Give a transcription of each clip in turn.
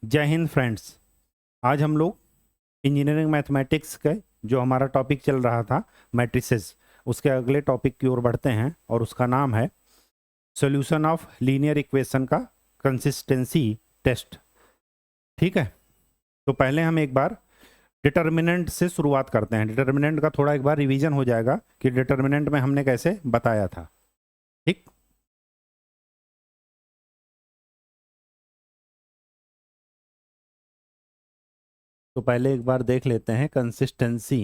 जय हिंद फ्रेंड्स। आज हम लोग इंजीनियरिंग मैथमेटिक्स के जो हमारा टॉपिक चल रहा था मैट्रिसेस, उसके अगले टॉपिक की ओर बढ़ते हैं और उसका नाम है सॉल्यूशन ऑफ लीनियर इक्वेशन का कंसिस्टेंसी टेस्ट। ठीक है, तो पहले हम एक बार डिटर्मिनेंट से शुरुआत करते हैं। डिटर्मिनेंट का थोड़ा एक बार रिवीजन हो जाएगा कि डिटर्मिनेंट में हमने कैसे बताया था। ठीक, तो पहले एक बार देख लेते हैं consistency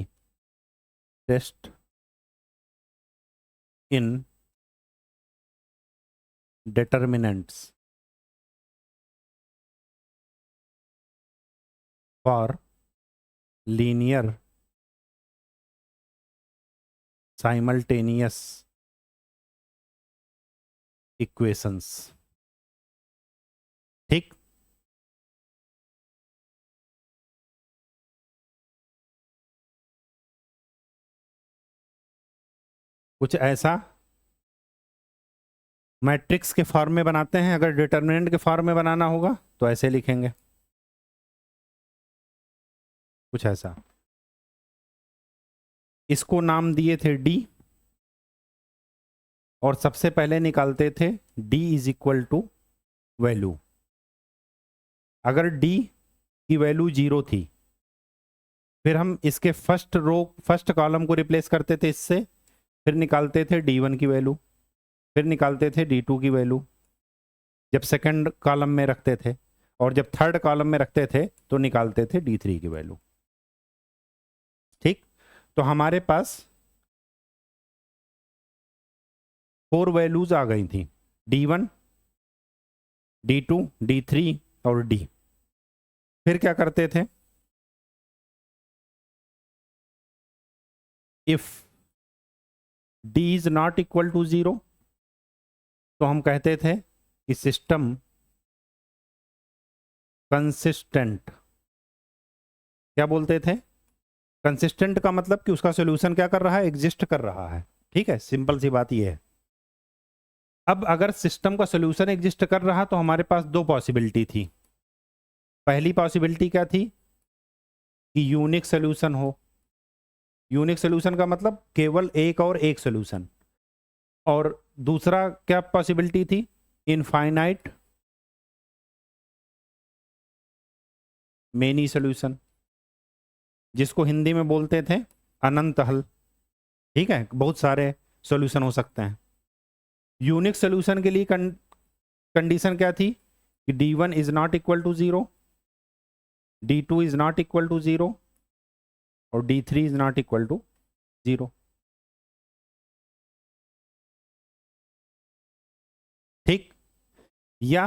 test in determinants for linear simultaneous equations. ठीक, कुछ ऐसा मैट्रिक्स के फॉर्म में बनाते हैं। अगर डिटर्मिनेंट के फॉर्म में बनाना होगा तो ऐसे लिखेंगे, कुछ ऐसा। इसको नाम दिए थे डी, और सबसे पहले निकालते थे D is equal to value. अगर डी की वैल्यू 0 थी, फिर हम इसके फर्स्ट कॉलम को रिप्लेस करते थे इससे, फिर निकालते थे D1 की वैल्यू, फिर निकालते थे D2 की वैल्यू जब सेकंड कॉलम में रखते थे, और जब थर्ड कॉलम में रखते थे तो निकालते थे D3 की वैल्यू। ठीक, तो हमारे पास 4 वैल्यूज आ गई थी, D1, D2, D3 और D। फिर क्या करते थे, if D is not equal to 0 तो हम कहते थे कि सिस्टम कंसिस्टेंट। क्या बोलते थे, कंसिस्टेंट का मतलब कि उसका सॉल्यूशन क्या कर रहा है, एग्जिस्ट कर रहा है। ठीक है, सिंपल सी बात यह है। अब अगर सिस्टम का सॉल्यूशन एग्जिस्ट कर रहा तो हमारे पास दो पॉसिबिलिटी थी। पहली पॉसिबिलिटी क्या थी कि यूनिक सॉल्यूशन हो। यूनिक सॉल्यूशन का मतलब केवल एक और एक सॉल्यूशन। और दूसरा क्या पॉसिबिलिटी थी, इनफाइनाइट मेनी सॉल्यूशन, जिसको हिंदी में बोलते थे अनंत हल। ठीक है, बहुत सारे सॉल्यूशन हो सकते हैं। यूनिक सॉल्यूशन के लिए कंडीशन क्या थी कि D1 is not equal to 0, D2 is not equal to 0 और D3 is not equal to 0। ठीक, या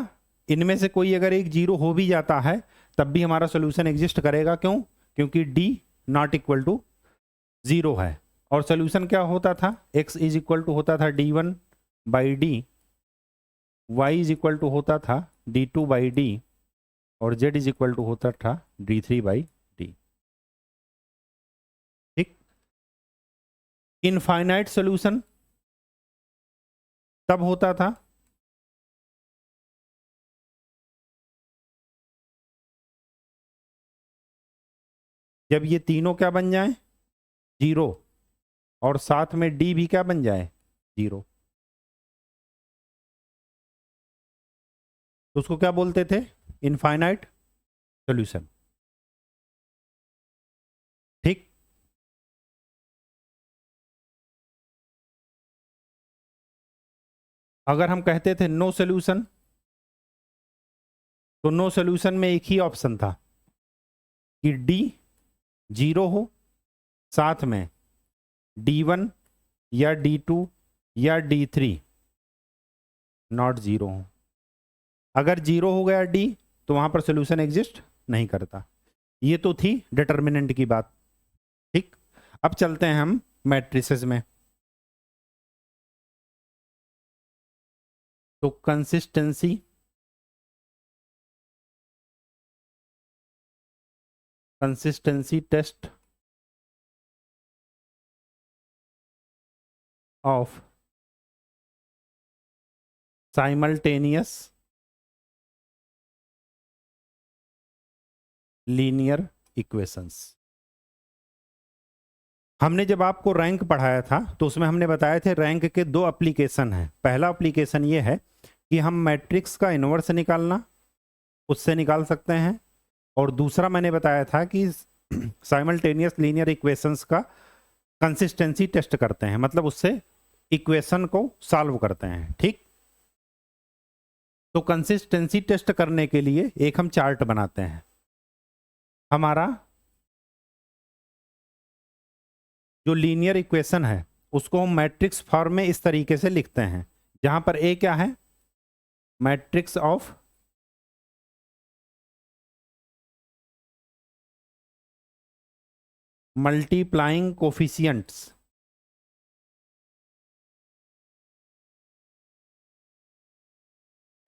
इनमें से कोई अगर एक 0 हो भी जाता है तब भी हमारा सॉल्यूशन एग्जिस्ट करेगा। क्यों, क्योंकि D नॉट इक्वल टू 0 है। और सॉल्यूशन क्या होता था, x इज इक्वल टू होता था D1 by D, y is equal to होता था D2 बाई डी, और z इज इक्वल टू होता था D3 बाई डी। ठीक, इनफाइनाइट सॉल्यूशन तब होता था जब ये तीनों क्या बन जाए, 0, और साथ में D भी क्या बन जाए, 0। तो उसको क्या बोलते थे, इनफाइनाइट सॉल्यूशन। ठीक, अगर हम कहते थे नो सॉल्यूशन, तो नो सॉल्यूशन में एक ही ऑप्शन था कि D 0 हो, साथ में D1 या D2 या D3 नॉट 0 हो। अगर 0 हो गया D तो वहां पर सॉल्यूशन एग्जिस्ट नहीं करता। ये तो थी डिटर्मिनेंट की बात। ठीक, अब चलते हैं हम मैट्रिसेस में। तो consistency test of simultaneous linear equations. हमने जब आपको रैंक पढ़ाया था तो उसमें हमने बताए थे रैंक के दो एप्लीकेशन हैं। पहला एप्लीकेशन ये है कि हम मैट्रिक्स का इन्वर्स निकालना उससे निकाल सकते हैं, और दूसरा मैंने बताया था कि साइमल्टेनियस लीनियर इक्वेशंस का कंसिस्टेंसी टेस्ट करते हैं, मतलब उससे इक्वेशन को सॉल्व करते हैं। ठीक, तो कंसिस्टेंसी टेस्ट करने के लिए एक हम चार्ट बनाते हैं। हमारा जो लीनियर इक्वेशन है उसको हम मैट्रिक्स फॉर्म में इस तरीके से लिखते हैं, जहां पर ए क्या है, मैट्रिक्स ऑफ मल्टीप्लाइंग कोफिशिएंट्स,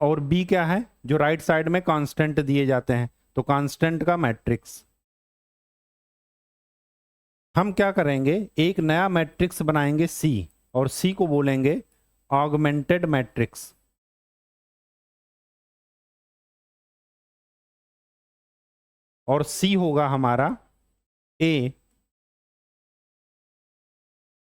और बी क्या है, जो राइट साइड में कांस्टेंट दिए जाते हैं, तो कांस्टेंट का मैट्रिक्स। हम क्या करेंगे, एक नया मैट्रिक्स बनाएंगे सी, और सी को बोलेंगे ऑगमेंटेड मैट्रिक्स। और सी होगा हमारा ए,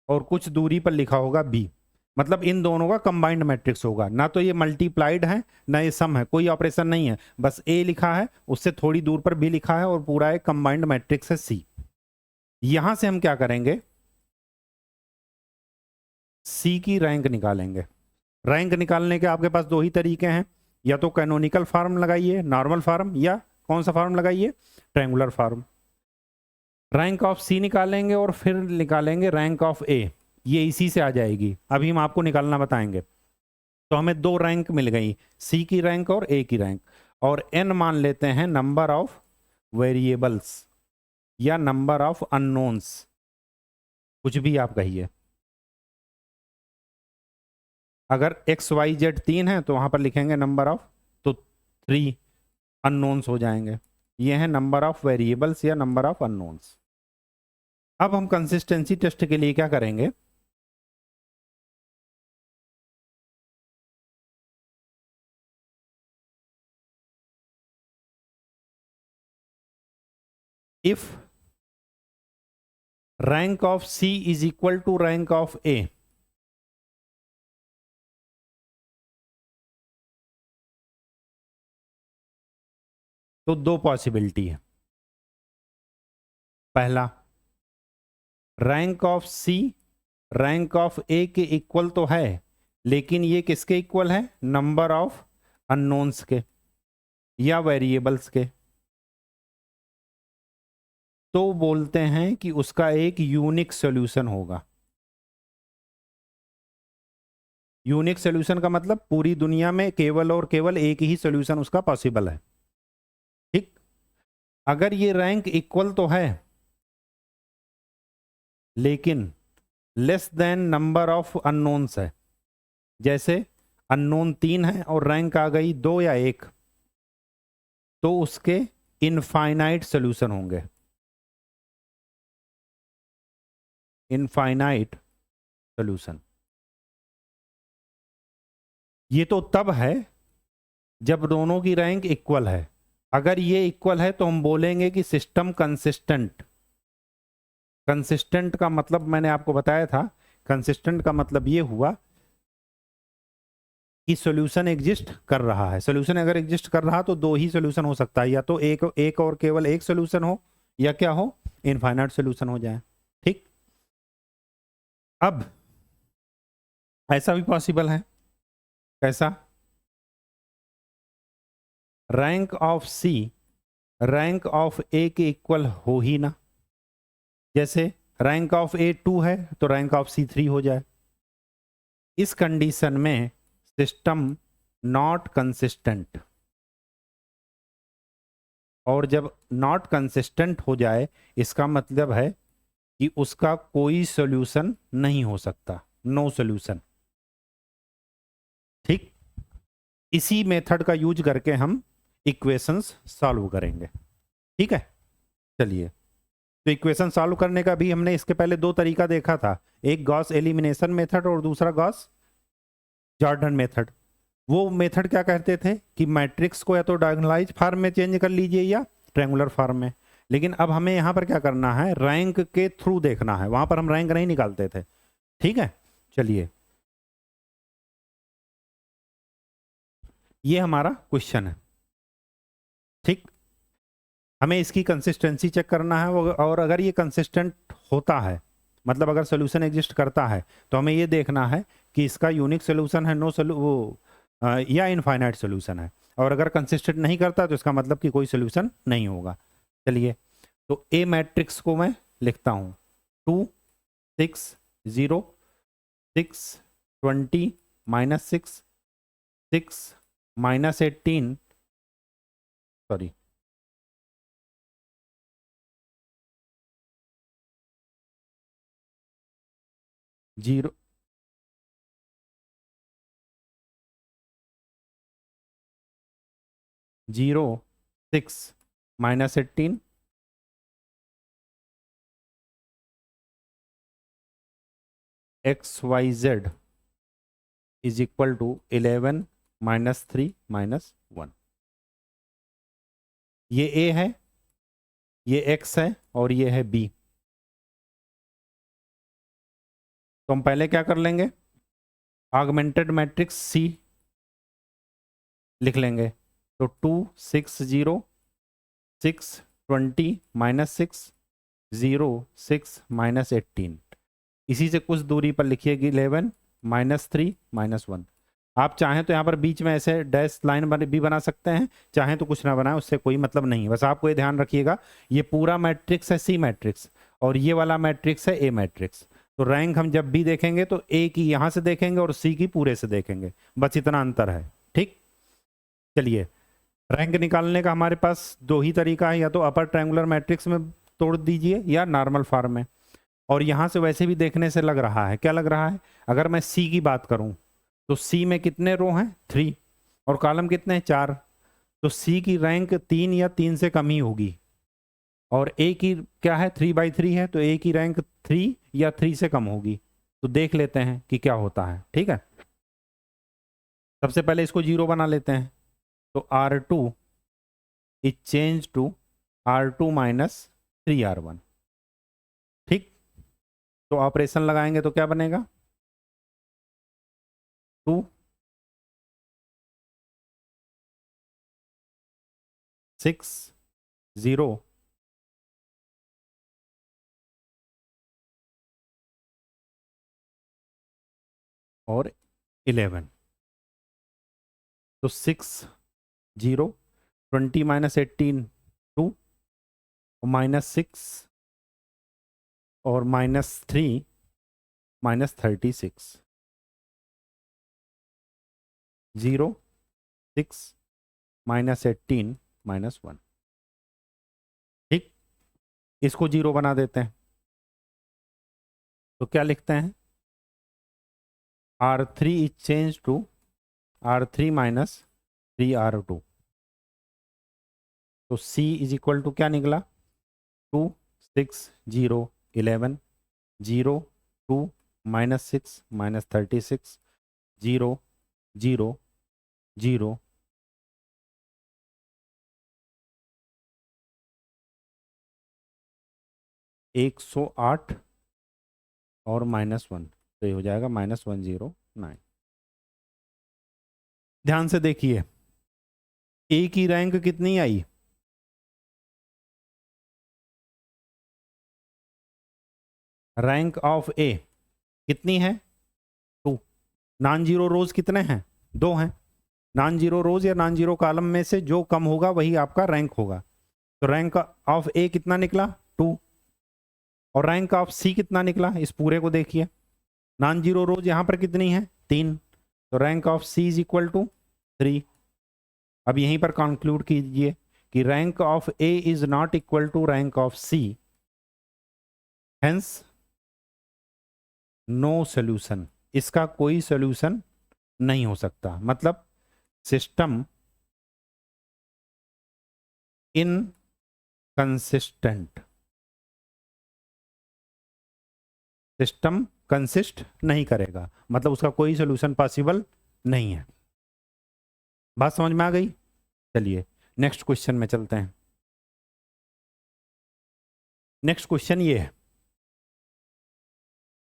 और कुछ दूरी पर लिखा होगा बी, मतलब इन दोनों का कंबाइंड मैट्रिक्स होगा। ना तो ये मल्टीप्लाइड है ना ये सम है, कोई ऑपरेशन नहीं है, बस ए लिखा है, उससे थोड़ी दूर पर बी लिखा है, और पूरा एक कंबाइंड मैट्रिक्स है सी। यहां से हम क्या करेंगे, सी की रैंक निकालेंगे। रैंक निकालने के आपके पास दो ही तरीके हैं, या तो कैनोनिकल फॉर्म लगाइए, नॉर्मल फॉर्म, या कौन सा फॉर्म लगाइए, ट्रायंगुलर फॉर्म। रैंक ऑफ सी निकालेंगे और फिर निकालेंगे रैंक ऑफ ए, ये इसी से आ जाएगी। अभी हम आपको निकालना बताएंगे। तो हमें दो रैंक मिल गई, सी की रैंक और ए की रैंक, और एन मान लेते हैं नंबर ऑफ वेरिएबल्स या नंबर ऑफ अननोन्स, कुछ भी आप कहिए। अगर एक्स वाई जेड 3 है तो वहां पर लिखेंगे नंबर ऑफ, तो 3 अननोन्स हो जाएंगे। ये है नंबर ऑफ वेरिएबल्स या नंबर ऑफ अननोन्स। अब हम कंसिस्टेंसी टेस्ट के लिए क्या करेंगे, if rank of C is equal to rank of A, तो दो पॉसिबिलिटी है। पहला, rank of C rank of A के इक्वल तो है, लेकिन ये किसके इक्वल है, नंबर ऑफ अननोन्स के या वेरिएबल्स के, तो बोलते हैं कि उसका एक यूनिक सॉल्यूशन होगा। यूनिक सॉल्यूशन का मतलब पूरी दुनिया में केवल और केवल एक ही सॉल्यूशन उसका पॉसिबल है। ठीक, अगर ये रैंक इक्वल तो है लेकिन less than number of unknowns है, जैसे अननोन 3 है और रैंक आ गई 2 या 1, तो उसके इनफाइनाइट सॉल्यूशन होंगे। Infinite solution. ये तो तब है जब दोनों की रैंक इक्वल है। अगर ये इक्वल है तो हम बोलेंगे कि सिस्टम कंसिस्टेंट। कंसिस्टेंट का मतलब मैंने आपको बताया था, कंसिस्टेंट का मतलब ये हुआ कि सॉल्यूशन एग्जिस्ट कर रहा है। सॉल्यूशन अगर एग्जिस्ट कर रहा तो दो ही सॉल्यूशन हो सकता है, या तो एक और केवल एक सॉल्यूशन हो, या क्या हो, इनफाइनाइट सॉल्यूशन हो जाए। ठीक, अब ऐसा भी पॉसिबल है। कैसा, rank of C rank of A के इक्वल हो ही ना, जैसे रैंक ऑफ ए 2 है तो रैंक ऑफ सी 3 हो जाए। इस कंडीशन में सिस्टम नॉट कंसिस्टेंट, और जब नॉट कंसिस्टेंट हो जाए इसका मतलब है कि उसका कोई सॉल्यूशन नहीं हो सकता, नो सॉल्यूशन। ठीक, इसी मेथड का यूज करके हम इक्वेशंस सॉल्व करेंगे। ठीक है, चलिए। तो इक्वेशन सॉल्व करने का भी हमने इसके पहले दो तरीका देखा था, एक गॉस एलिमिनेशन मेथड और दूसरा गॉस जॉर्डन मेथड। वो मेथड क्या कहते थे कि मैट्रिक्स को या तो डायगोनलाइज फॉर्म में चेंज कर लीजिए या ट्रायंगुलर फॉर्म में। लेकिन अब हमें यहाँ पर क्या करना है, रैंक के थ्रू देखना है, वहां पर हम रैंक नहीं निकालते थे। ठीक है, चलिए ये हमारा क्वेश्चन है। ठीक, हमें इसकी कंसिस्टेंसी चेक करना है, और अगर ये कंसिस्टेंट होता है, मतलब अगर सोल्यूशन एग्जिस्ट करता है, तो हमें ये देखना है कि इसका यूनिक सोल्यूशन है, या इनफाइनाइट सोल्यूशन है। और अगर कंसिस्टेंट नहीं करता तो इसका मतलब कि कोई सोल्यूशन नहीं होगा। चलिए, तो ए मैट्रिक्स को मैं लिखता हूँ 2 6 0 6 20 -6 6 -18 sorry 0 0 6 -18 XYZ is equal to 11 -3 -1। ये A है, ये X है, और ये है B। तो हम पहले क्या कर लेंगे, ऑगमेंटेड मैट्रिक्स C लिख लेंगे। तो 2 6 0 6 20 -6 0 6 -18, इसी से कुछ दूरी पर लिखिएगी 11 -3 -1। आप चाहें तो यहाँ पर बीच में ऐसे डैश लाइन भी बना सकते हैं, चाहें तो कुछ ना बनाएं, उससे कोई मतलब नहीं है। बस आपको ये ध्यान रखिएगा, ये पूरा मैट्रिक्स है सी मैट्रिक्स, और ये वाला मैट्रिक्स है ए मैट्रिक्स। तो रैंक हम जब भी देखेंगे तो ए की यहाँ से देखेंगे और सी की पूरे से देखेंगे, बस इतना अंतर है। ठीक, चलिए, रैंक निकालने का हमारे पास दो ही तरीका है, या तो अपर ट्रायंगुलर मैट्रिक्स में तोड़ दीजिए या नॉर्मल फॉर्म में। और यहाँ से वैसे भी देखने से लग रहा है, क्या लग रहा है, अगर मैं सी की बात करूं तो सी में कितने रो हैं 3, और कॉलम कितने हैं 4। तो सी की रैंक 3 या 3 से कम ही होगी, और ए की क्या है 3/3 है, तो ए की रैंक 3 या 3 से कम होगी। तो देख लेते हैं कि क्या होता है। ठीक है, सबसे पहले इसको 0 बना लेते हैं। तो R2 is change to R2 - 3R1। ठीक, तो ऑपरेशन लगाएंगे तो क्या बनेगा, 2 6 0 और 11। तो 6 0 20 -18 2 -6 और -3 -36 0 6 -18 -1। ठीक, इसको 0 बना देते हैं। तो क्या लिखते हैं, R3 is change to R3 - 3R2। तो C इज इक्वल टू क्या निकला, 2 6 0 11 0 2 -6 -36 0 0 0 108 और -1, तो ये हो जाएगा -109। ध्यान से देखिए, ए की रैंक कितनी आई, रैंक ऑफ ए कितनी है 2। नॉन जीरो रोज कितने हैं, 2 हैं। नॉन जीरो रोज या नॉन जीरो कॉलम में से जो कम होगा वही आपका रैंक होगा। तो रैंक ऑफ ए कितना निकला 2, और रैंक ऑफ सी कितना निकला, इस पूरे को देखिए, नॉन जीरो रोज यहां पर कितनी है 3, तो rank of C is equal to 3। अब यहीं पर कंक्लूड कीजिए कि rank of A is not equal to rank of C, hence no solution, इसका कोई सोल्यूशन नहीं हो सकता। मतलब सिस्टम इनकंसिस्टेंट, सिस्टम कंसिस्ट नहीं करेगा, मतलब उसका कोई सोल्यूशन पॉसिबल नहीं है। बात समझ में आ गई? चलिए नेक्स्ट क्वेश्चन में चलते हैं। नेक्स्ट क्वेश्चन ये है,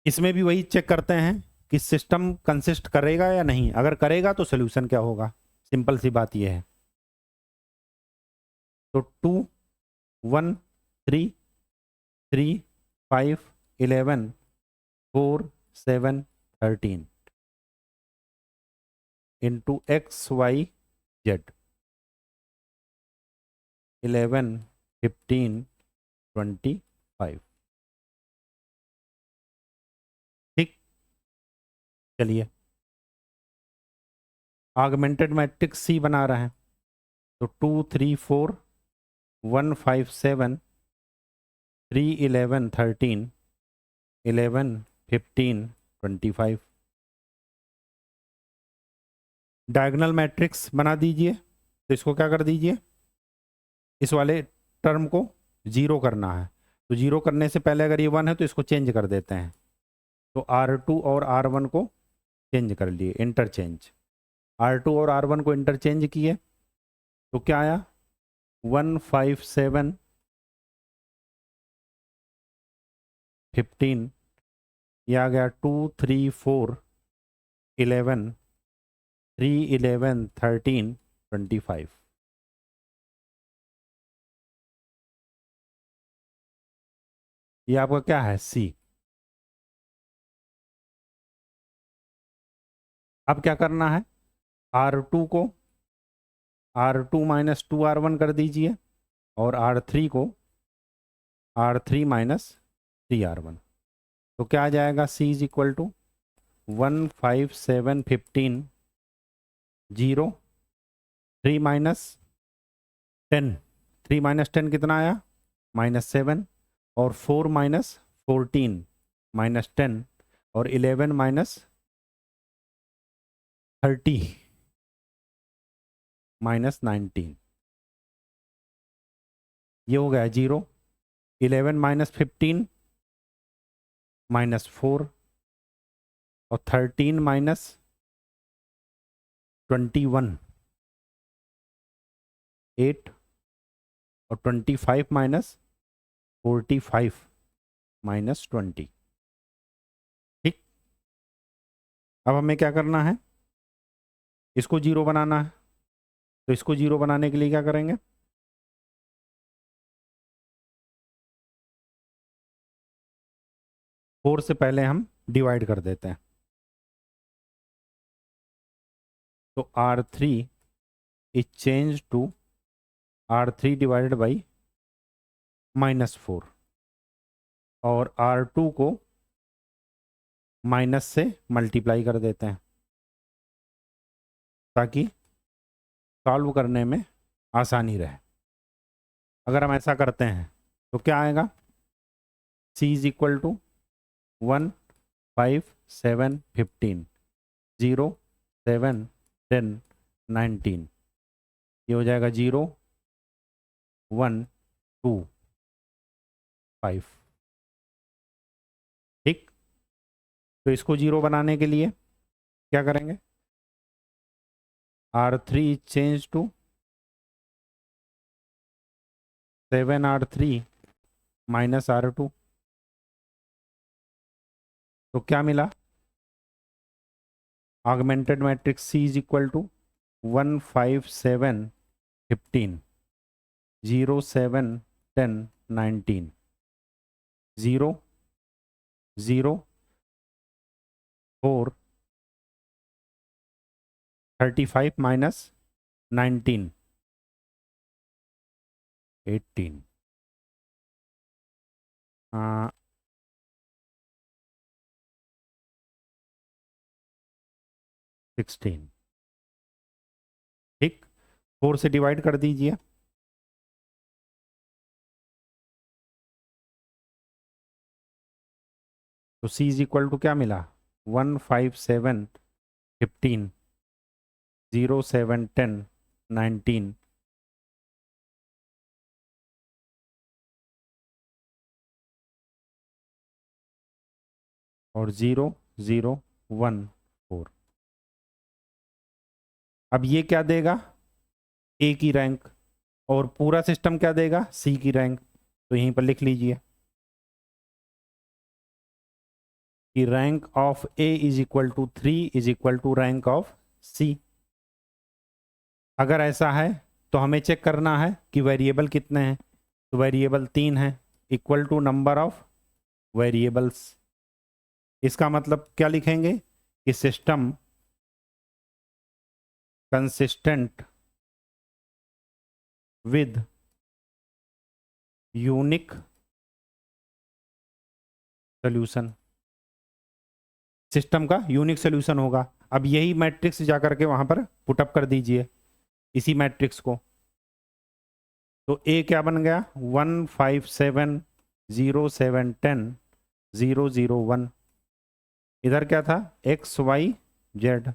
इसमें भी वही चेक करते हैं कि सिस्टम कंसिस्ट करेगा या नहीं। अगर करेगा तो सोल्यूशन क्या होगा, सिंपल सी बात ये है। तो 2 1 3 3 5 11 4 7 13 इंटू एक्स वाई जेड 11 15 25। ठीक, चलिए ऑगमेंटेड मैट्रिक्स सी बना रहे हैं। तो 2 3 4 1 5 7 3 11 13 11 15 25। डायगोनल मैट्रिक्स बना दीजिए। तो इसको क्या कर दीजिए, इस वाले टर्म को जीरो करना है। तो जीरो करने से पहले अगर ये 1 है तो इसको चेंज कर देते हैं। तो R2 और R1 को चेंज कर लिए, इंटरचेंज। R2 और R1 को इंटरचेंज किए तो क्या आया, 1 5 7 15, ये आ गया 2 3 4 11 3 11 13 25। ये आपका क्या है, सी। अब क्या करना है, R2 को R2 माइनस 2R1 कर दीजिए और R3 को R3 माइनस 3R1। तो क्या आ जाएगा, C is equal to 1 5 7 15 0 3 minus 10, 3 minus 10 कितना आया, -7, और 4 माइनस 14 -10, और 11 माइनस 30 -19। ये हो गया 0। 11 माइनस 15 -4, और 13 माइनस 21 8, और 25 माइनस 45 -20। ठीक, अब हमें क्या करना है, इसको जीरो बनाना है। तो इसको जीरो बनाने के लिए क्या करेंगे, 4 से पहले हम डिवाइड कर देते हैं। तो R3 is change to R3 divided by -4, और R2 को माइनस से मल्टीप्लाई कर देते हैं ताकि सॉल्व करने में आसानी रहे। अगर हम ऐसा करते हैं तो क्या आएगा, C इज इक्वल टू 1 5 7 15 0 7 10 19। ये हो जाएगा 0 1 2 5। ठीक, तो इसको जीरो बनाने के लिए क्या करेंगे, R3 change to 7R3 minus R2। तो क्या मिला, augmented matrix C is equal to 1 5 7 15 0 7 10 19 0 0 4 35 minus 19 18 16। ठीक, 4 से डिवाइड कर दीजिए। तो C इज इक्वल टू क्या मिला, 1 5 7 15 0 7 10 19 और 0 0 1 4। अब ये क्या देगा, A की रैंक, और पूरा सिस्टम क्या देगा, C की रैंक। तो यहीं पर लिख लीजिए, कि rank of A is equal to 3 is equal to rank of C. अगर ऐसा है तो हमें चेक करना है कि वेरिएबल कितने हैं। तो वेरिएबल 3 है, equal to number of variables. इसका मतलब क्या लिखेंगे कि system consistent with unique solution. System का यूनिक सोल्यूशन होगा। अब यही मैट्रिक्स जाकर के वहां पर पुटअप कर दीजिए, इसी मैट्रिक्स को। तो ए क्या बन गया, 1 5 7 0 7 10 0 0 1। इधर क्या था, एक्स वाई जेड।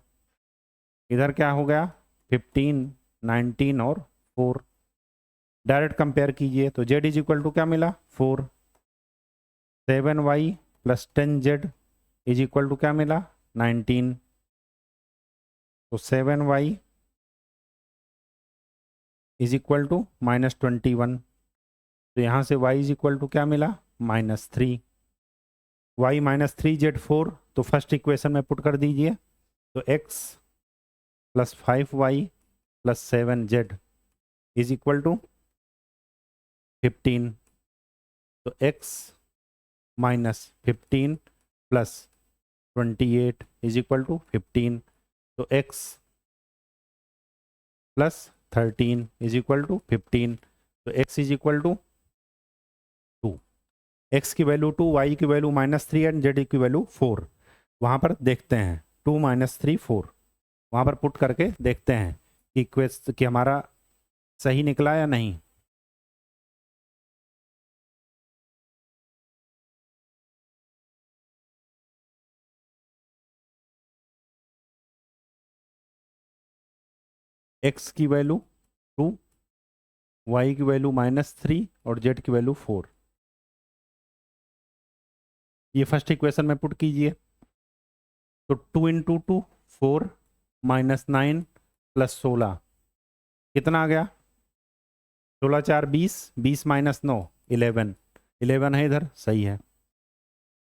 इधर क्या हो गया, 15 19 और 4। डायरेक्ट कंपेयर कीजिए तो जेड इज इक्वल टू क्या मिला, 4। 7y plus 10z is equal to क्या मिला, 19। तो 7y इज इक्वल टू -21। तो यहाँ से y इज इक्वल टू क्या मिला, -3। y -3 z 4। तो फर्स्ट इक्वेशन में पुट कर दीजिए। तो x plus 5y plus 7z is equal to 15। तो x -15 plus 28 is equal to 15। तो x plus 13 is equal to 15। तो x is equal to 2। x की वैल्यू 2, y की वैल्यू -3 एंड z की वैल्यू 4। वहाँ पर देखते हैं 2 -3 4, वहाँ पर पुट करके देखते हैं कि हमारा सही निकला या नहीं। x की वैल्यू 2, y की वैल्यू -3 और z की वैल्यू 4। ये फर्स्ट इक्वेशन में पुट कीजिए। तो 2 इंटू 2 4 -9 प्लस 16 कितना आ गया, 16 4 20, 20 -9 11। 11 है इधर, सही है।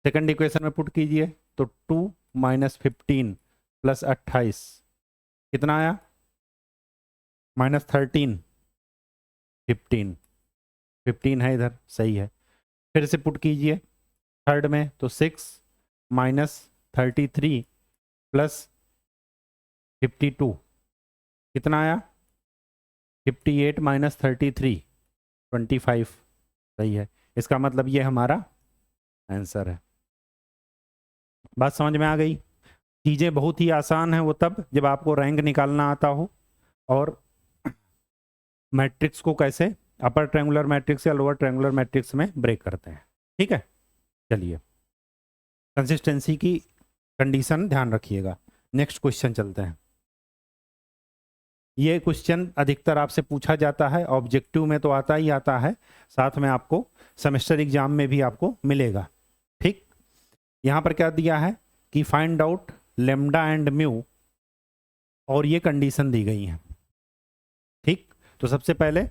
सेकंड इक्वेशन में पुट कीजिए तो 2 -15 प्लस 28 कितना आया, -13 15। 15 है इधर, सही है। फिर से पुट कीजिए थर्ड में तो 6 -33 प्लस 52 कितना आया, 58 -33 25। सही है। इसका मतलब ये हमारा आंसर है। बात समझ में आ गई। चीज़ें बहुत ही आसान है वो तब जब आपको रैंक निकालना आता हो, और मैट्रिक्स को कैसे अपर ट्रायंगुलर मैट्रिक्स या लोअर ट्रायंगुलर मैट्रिक्स में ब्रेक करते हैं। ठीक है, चलिए कंसिस्टेंसी की कंडीशन ध्यान रखिएगा। नेक्स्ट क्वेश्चन चलते हैं। ये क्वेश्चन अधिकतर आपसे पूछा जाता है, ऑब्जेक्टिव में तो आता ही आता है, साथ में आपको सेमेस्टर एग्जाम में भी आपको मिलेगा। ठीक, यहाँ पर क्या दिया है कि find out lambda and mu, और ये कंडीशन दी गई है। ठीक, तो सबसे पहले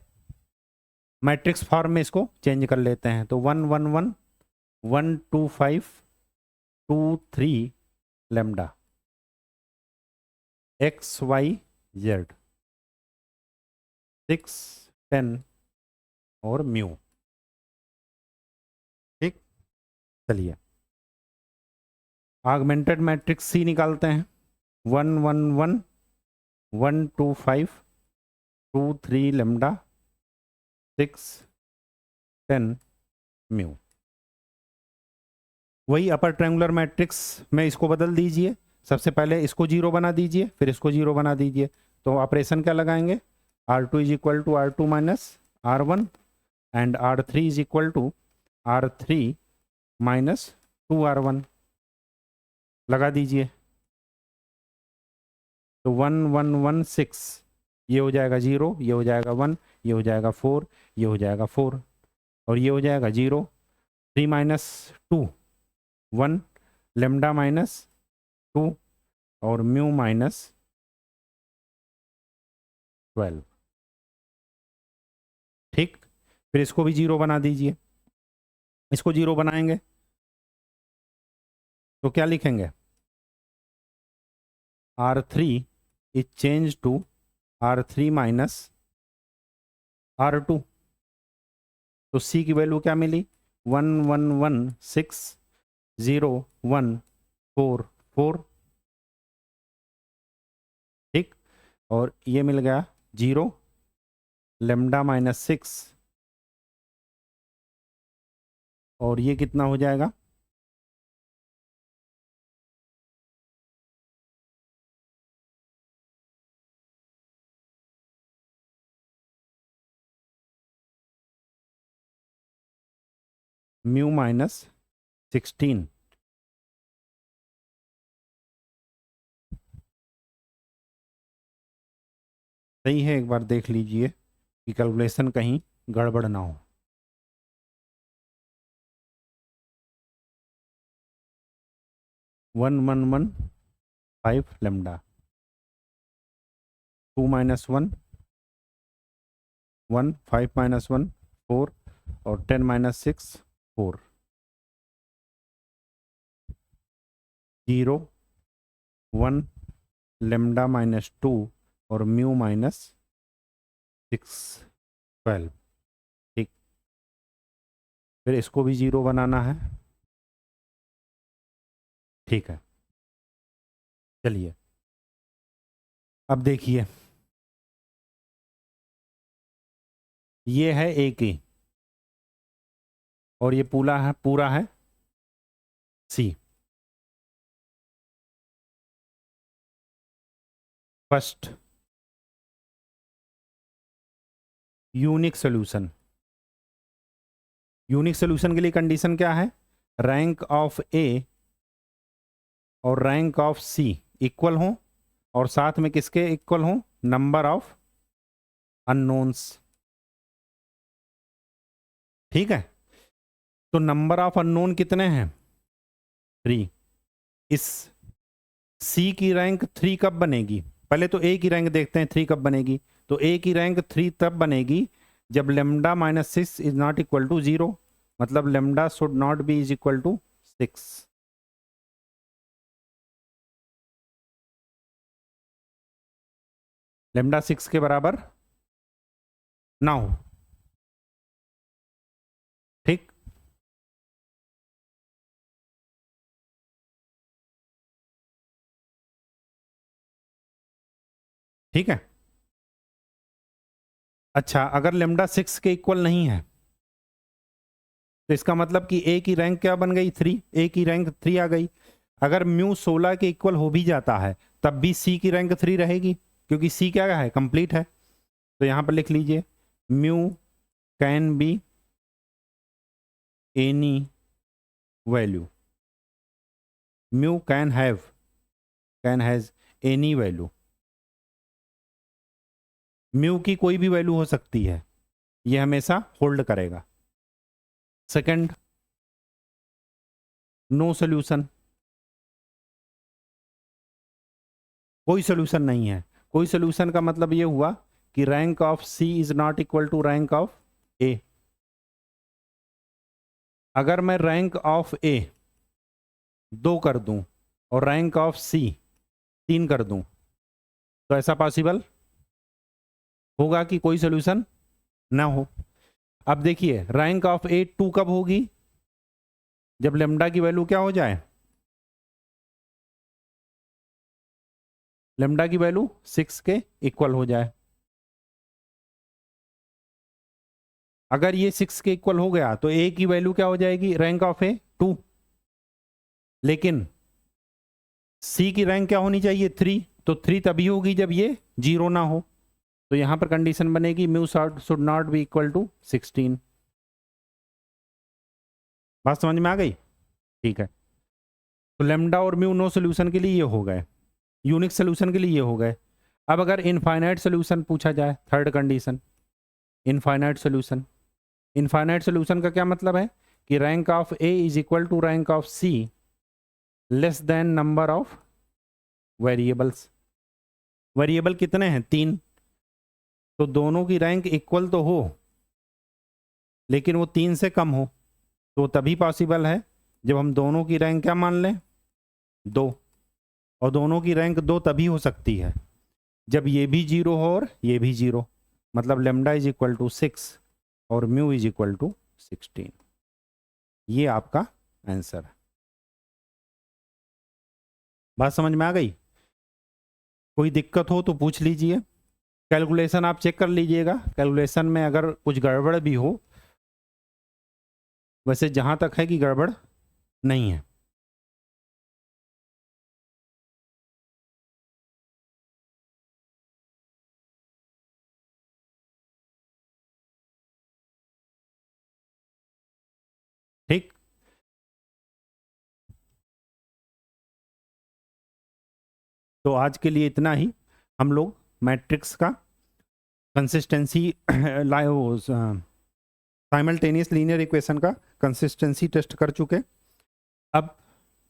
मैट्रिक्स फॉर्म में इसको चेंज कर लेते हैं। तो 1 1 1 1 2 5 2 3 लेम्डा एक्स वाई जेड 6 10 और म्यू। ठीक, चलिए ऑगमेंटेड मैट्रिक्स सी निकालते हैं। 1 1 1 1 2 5 2 3 लेम्डा 6 10 म्यू। वही अपर ट्रायंगुलर मैट्रिक्स में इसको बदल दीजिए। सबसे पहले इसको 0 बना दीजिए, फिर इसको 0 बना दीजिए। तो ऑपरेशन क्या लगाएंगे, R2 is equal to R2 minus R1 and R3 is equal to R3 minus 2R1 लगा दीजिए। तो 1 1 1 6, ये हो जाएगा 0, ये हो जाएगा 1, ये हो जाएगा 4, ये हो जाएगा 4, और ये हो जाएगा 0। 3 माइनस 2 1, लेम्डा माइनस 2 और म्यू माइनस 12। ठीक, फिर इसको भी 0 बना दीजिए। इसको 0 बनाएंगे तो क्या लिखेंगे, R3 is change to R3 minus R2। तो C की वैल्यू क्या मिली, 1116014 ठीक, और ये मिल गया 0 लेमडा माइनस 6, और ये कितना हो जाएगा, म्यू माइनस 16। सही है, एक बार देख लीजिए कि कैलकुलेशन कहीं गड़बड़ ना हो। One one one 5 lambda, 2 minus 1 1, 5 minus 1 4, और 10 माइनस 6 4, 0 1 लेमडा माइनस 2 और म्यू माइनस 6 12। ठीक, फिर इसको भी 0 बनाना है। ठीक है, चलिए अब देखिए, ये है ए की और ये पूरा है C. First unique solution, unique solution के लिए कंडीशन क्या है, रैंक ऑफ ए और रैंक ऑफ सी इक्वल हो, और साथ में किसके इक्वल हो, नंबर ऑफ अननोन्स। ठीक है, तो नंबर ऑफ अननोन कितने हैं, 3। इस सी की रैंक 3 कब बनेगी, पहले तो ए की रैंक देखते हैं 3 कब बनेगी। तो ए की रैंक 3 तब बनेगी जब lambda minus 6 is not equal to 0, मतलब lambda should not be is equal to 6। Lambda 6 के बराबर ना हो। ठीक, ठीक है। अच्छा, अगर लेमडा 6 के इक्वल नहीं है तो इसका मतलब कि ए की रैंक क्या बन गई, 3। ए की रैंक 3 आ गई। अगर म्यू 16 के इक्वल हो भी जाता है तब भी सी की रैंक 3 रहेगी, क्योंकि सी क्या है, कंप्लीट है। तो यहां पर लिख लीजिए, mu can be any value, mu can has any value. Mu की कोई भी वैल्यू हो सकती है, यह हमेशा होल्ड करेगा। सेकंड, नो सॉल्यूशन, कोई सॉल्यूशन नहीं है। कोई सॉल्यूशन का मतलब यह हुआ कि rank of C is not equal to rank of A. अगर मैं रैंक ऑफ ए 2 कर दूं और रैंक ऑफ सी 3 कर दूं तो ऐसा पॉसिबल होगा कि कोई सॉल्यूशन ना हो। अब देखिए, रैंक ऑफ ए 2 कब होगी, जब लेमडा की वैल्यू क्या हो जाए, लेमडा की वैल्यू 6 के इक्वल हो जाए। अगर ये 6 के इक्वल हो गया तो ए की वैल्यू क्या हो जाएगी, रैंक ऑफ ए 2। लेकिन सी की रैंक क्या होनी चाहिए, 3। तो 3 तभी होगी जब ये 0 ना हो। तो यहां पर कंडीशन बनेगी mu should not be equal to 16। बात समझ में आ गई? ठीक है, तो लेमडा और म्यू नो सोल्यूशन के लिए ये हो गए, यूनिक सोल्यूशन के लिए ये हो गए। अब अगर इनफाइनाइट सोल्यूशन पूछा जाए, third condition, infinite solution. Infinite solution का क्या मतलब है कि rank of A is equal to rank of C less than number of variables. Variable कितने हैं, 3। तो दोनों की रैंक इक्वल तो हो लेकिन वो 3 से कम हो, तो तभी पॉसिबल है जब हम दोनों की रैंक क्या मान लें, 2, और दोनों की रैंक 2 तभी हो सकती है जब ये भी 0 हो और ये भी 0, मतलब लेमडा इज इक्वल टू 6 और म्यू इज इक्वल टू 16। ये आपका आंसर है। बात समझ में आ गई? कोई दिक्कत हो तो पूछ लीजिए। कैलकुलेशन आप चेक कर लीजिएगा, कैलकुलेशन में अगर कुछ गड़बड़ भी हो, वैसे जहाँ तक है कि गड़बड़ नहीं है। ठीक, तो आज के लिए इतना ही। हम लोग मैट्रिक्स का कंसिस्टेंसी साइमल्टेनियस लीनियर इक्वेशन का कंसिस्टेंसी टेस्ट कर चुके। अब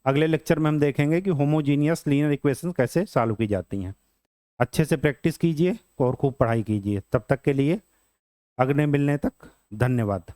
अगले लेक्चर में हम देखेंगे कि होमोजीनियस लीनियर इक्वेशन कैसे सॉल्व की जाती हैं। अच्छे से प्रैक्टिस कीजिए और खूब पढ़ाई कीजिए। तब तक के लिए अगले मिलने तक धन्यवाद।